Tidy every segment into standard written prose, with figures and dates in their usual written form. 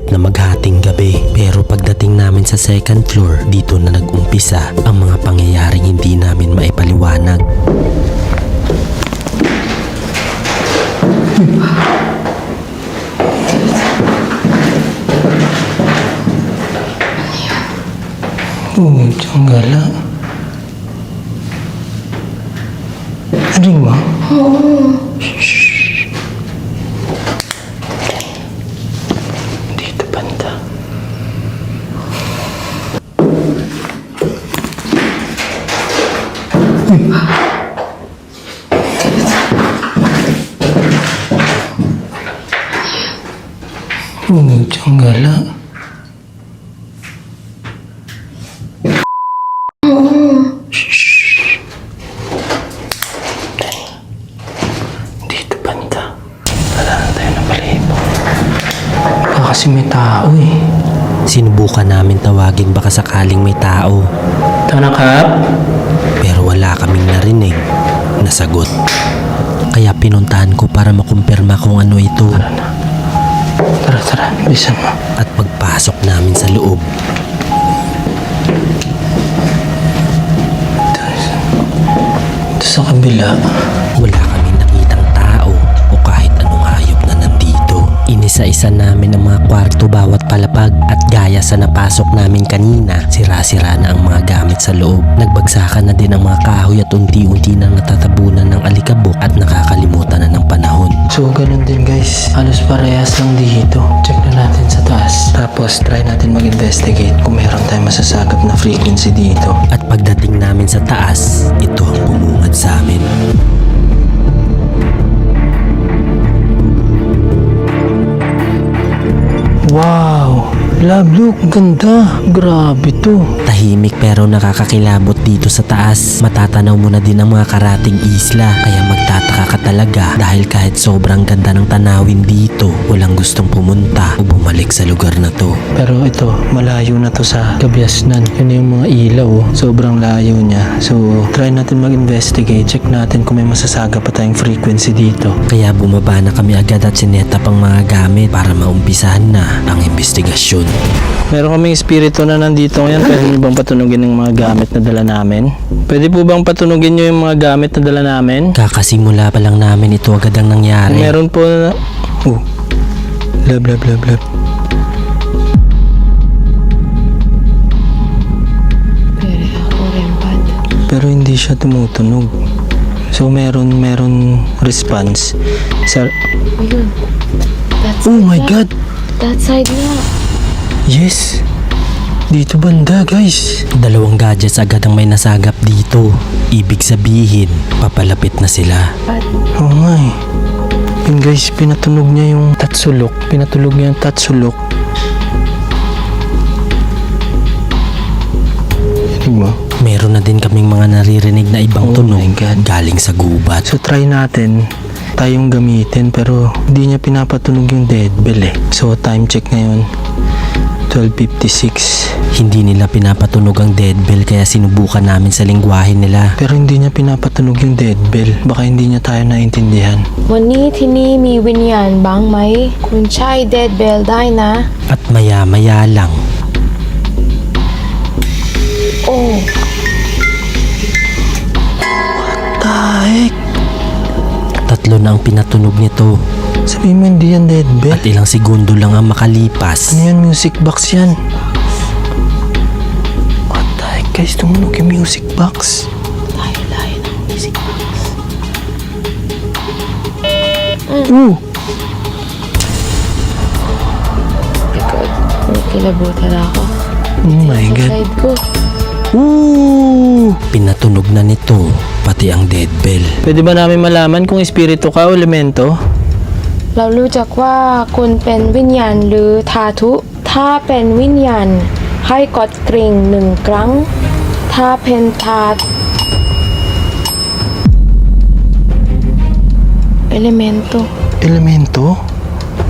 na maghating gabi. Pero pagdating namin sa second floor, dito na nag-umpisa ang mga pangyayaring hindi namin maipaliwanag. Diyan gala. Aring mo? Oo. Shhh. Dito banda. Diyan gala. Dito banda. Wala na tayo ng balibo. Baka kasi may tao eh. Sinubukan namin tawagin baka sakaling may tao. Tanakap? Pero wala kaming narinig na sagot. Kaya pinuntahan ko para makumpirma kung ano ito. Tara, bilisan mo. At pagpasok namin sa loob, Ito sa kabila. wala kaming nakitang tao o kahit anong hayop na nandito. Inisa-isa namin ang mga kwarto bawat palapag at gaya sa napasok namin kanina, sira-sira na ang mga gamit sa loob. Nagbagsakan na din ang mga kahoy at unti-unti nang natatabunan ng alikabok at nakakalimutan na ng panahon. So, ganun din guys. Halos parehas lang dito. Check na natin sa taas. Tapos, try natin mag-investigate kung meron tayong masasagap na frequency dito. At pagdating namin sa taas, ito ang bumungad sa amin. Wow! Love, look! Ganda! Grabe to! Tahimik pero nakakakilabot dito sa taas. Matatanaw mo na din ang mga karating isla, kaya magtataka ka talaga dahil kahit sobrang ganda ng tanawin dito, walang gustong pumunta o bumalik sa lugar na to. Pero ito, malayo na to sa Kabiasnan. Yun yung mga ilaw. Oh. Sobrang layo niya. So, try natin mag-investigate. Check natin kung may masasaga pa tayong frequency dito. Kaya bumaba na kami agad at sinetap ang mga gamit para maumpisahan na ang investigasyon. Meron kaming espiritu na nandito ngayon. Pwede nyo bang patunugin yung mga gamit na dala namin? Pwede po bang patunugin nyo yung mga gamit na dala namin? Kakasimula pa lang namin ito agad ang nangyari. Meron po na... Oh. Lab. Pero ako rin bad. Pero hindi siya tumutunog. So meron response. Sa... Ayun. That Oh side my na. God! That side na. Yes! Dito banda guys! Dalawang gadgets agad ang may nasagap dito. Ibig sabihin, papalapit na sila. Bad. Oo nga eh. Yun guys, pinatunog niya yung tatsulok. Pinatulog niya yung tatsulok. Rinig mo? Meron na din kaming mga naririnig na ibang Oh tunog my God. galing sa gubat. So try natin tayong gamitin pero hindi niya pinapatunog yung dead bell eh. So time check ngayon 12:56. Hindi nila pinapatunog ang dead bell kaya sinubukan namin sa lingwahe nila. Pero hindi niya pinapatunog yung dead bell. Baka hindi niya tayo naintindihan. วันนี้ที่นี่มีวิญญาณบ้างไหมคุณใช้เดดเบลได้นะ At maya-maya lang, โอ้ The heck? 3 na ang pinatunog nito Sabihin mo hindi yan dead bell. at ilang segundo lang ang makalipas. Ano yan? Music box yan. What the heck guys? Tumunog yung music box. layo ng music box. Ooh! Likod. Kilabutan ako. Oh my Sa God. side ko. Ooh! Pinatunog na nito pati ang dead bell. Pwede ba namin malaman kung espiritu ka o elemento? เรารู้จักว่าคุณเป็นวิญญาณหรือทาทุถ้าเป็นวิญญาณให้กดกริ่ง1 ครั้งถ้าเป็นทาelemento Elemento?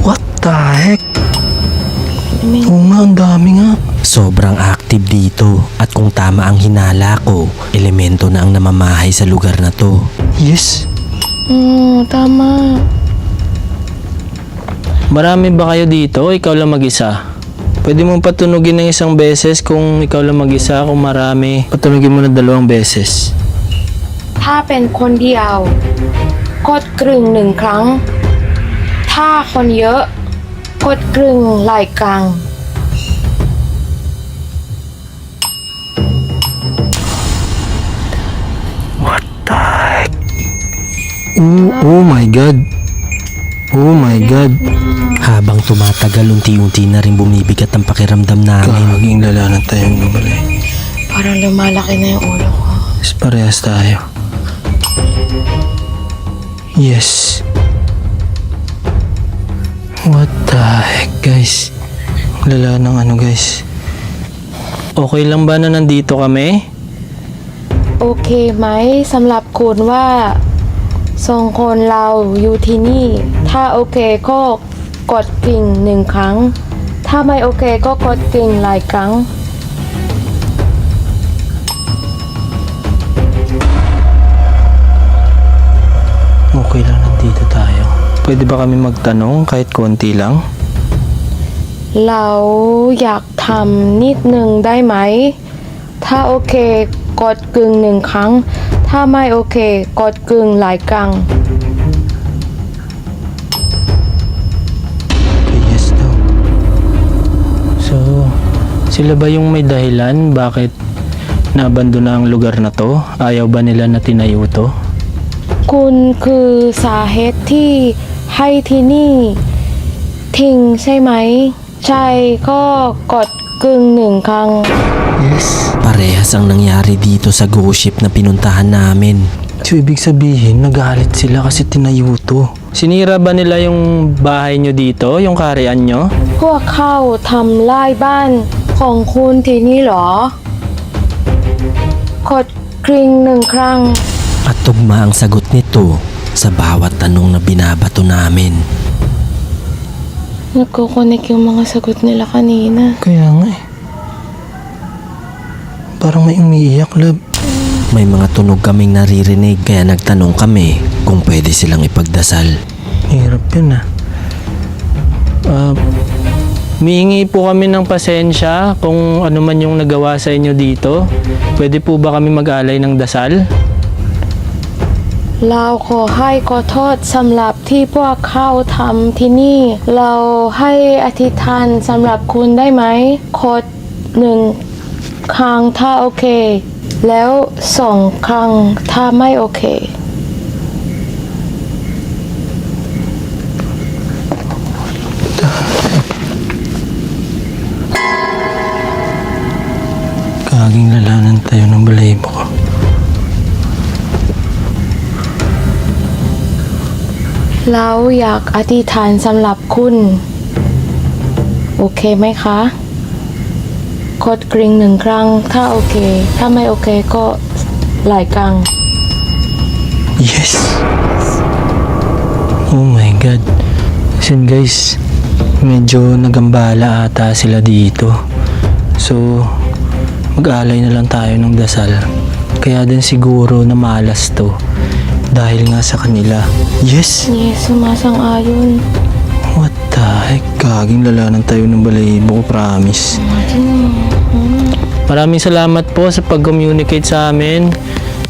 What the heck? elemento Oo nga, ang dami nga. Sobrang active dito at kung tama ang hinala ko, elemento na ang namamahay sa lugar na to. Yes. tama Marami ba kayo dito o ikaw lang mag-isa? Pwede mong patunugin ng isang beses kung ikaw lang mag-isa. Kung marami, patunugin mo ng 2 beses. ถ้าเป็นคนเดียว กดกรึ่ง1 ครั้ง ถ้าคนเยอะ กดกรึ่งหลายครั้ง Oh my God. Oh my God. Habang tumatagal, unti-unti na rin bumibigat ang pakiramdam namin. Kaging lala na tayong balay. Parang lumalaki na yung ulo ko. Mas parehas tayo. Yes. What the heck, guys? Lala ng ano, guys? Okay lang ba na nandito kami? โอเคไหมสำหรับคุณว่า2 คนเราอยู่ที่นี่ ถ้าโอเคก็กดกริ่ง1 ครั้ง ถ้าไม่โอเคก็กดกริ่งหลายครั้ง Okay lang nandito tayo. Pwede ba kami magtanong kahit konti lang? เราอยากทำนิดนึงได้ไหม ถ้าโอเคกดกึ่ง1 ครั้ง ถ้าไม่โอเคกดกึ่งหลายครั้ง Okay, yes daw. So, sila ba yung may dahilan bakit naabandona ang lugar na to? Ayaw ba nila na tinayo to? คุณคือสาเหตุที่ให้ที่นี่ทิ้งใช่ไหม ใช่ก็กดกึ่ง1 ครั้ง Yes. Parehas ang nangyari dito sa ghost ship na pinuntahan namin. So, ibig sabihin, nagalit sila kasi tinayo to. Sinira ba nila yung bahay nyo dito? Yung karian nyo? พวกเขาทำลายบ้านของคุณที่นี่เหรอ กดกริ่ง1 ครั้ง At tugma ang sagot nito sa bawat tanong na binabato namin. Nagkukunik yung mga sagot nila kanina. Kaya nga eh. Parang may umiiyak, love. May mga tunog kaming naririnig kaya nagtanong kami kung pwede silang ipagdasal. Hirap yun ah. Mihingi po kami ng pasensya kung ano man yung nagawa sa inyo dito. Pwede po ba kami mag-alay ng dasal? เราขอให้ขอโทษสำหรับที่พวกเขาทำที่นี่ เราให้อธิษฐานสำหรับคุณได้ไหมกด1 ครั้งถ้าโอเค แล้ว 2 ครั้งถ้าไม่โอเค Kaging lalanan tayo ng balahibo ko.เราอยากอธิษฐานสำหรับคุณ โอเคไหมคะ กดกริ่ง1 ครั้งถ้าโอเค ถ้าไม่โอเคก็หลายครั้ง Yes! Oh my God. Listen guys, medyo nagambala ata sila dito. So, mag-alay na lang tayo ng dasal. Kaya din siguro na malas to. Dahil nga sa kanila. Yes! Yes, sumasang-ayon. What the heck? Kaging lalanan tayo ng balahibo ko, promise. Maraming salamat po sa pag-communicate sa amin.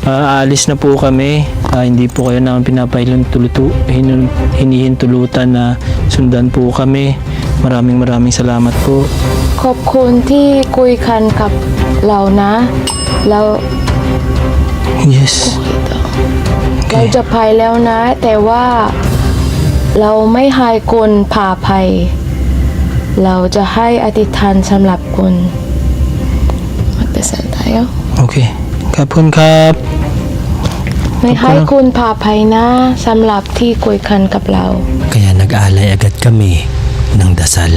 Aalis na po kami. Hindi po kayo naman hinihintulutan na sundan po kami. Maraming salamat po. ขอบคุณที่คุยกันกับเรานะเรา Yes. เราจะภัยแล้วนะ แต่ว่าเราไม่ให้คุณผ่าภัย เราจะให้อธิษฐานสำหรับคุณmagdasal tayo Okay. Kapon kap. ไม่ให้คุณผ่าภัยนะสำหรับที่คุยกันกับเรา Kaya nag-alay agad kami ng dasal.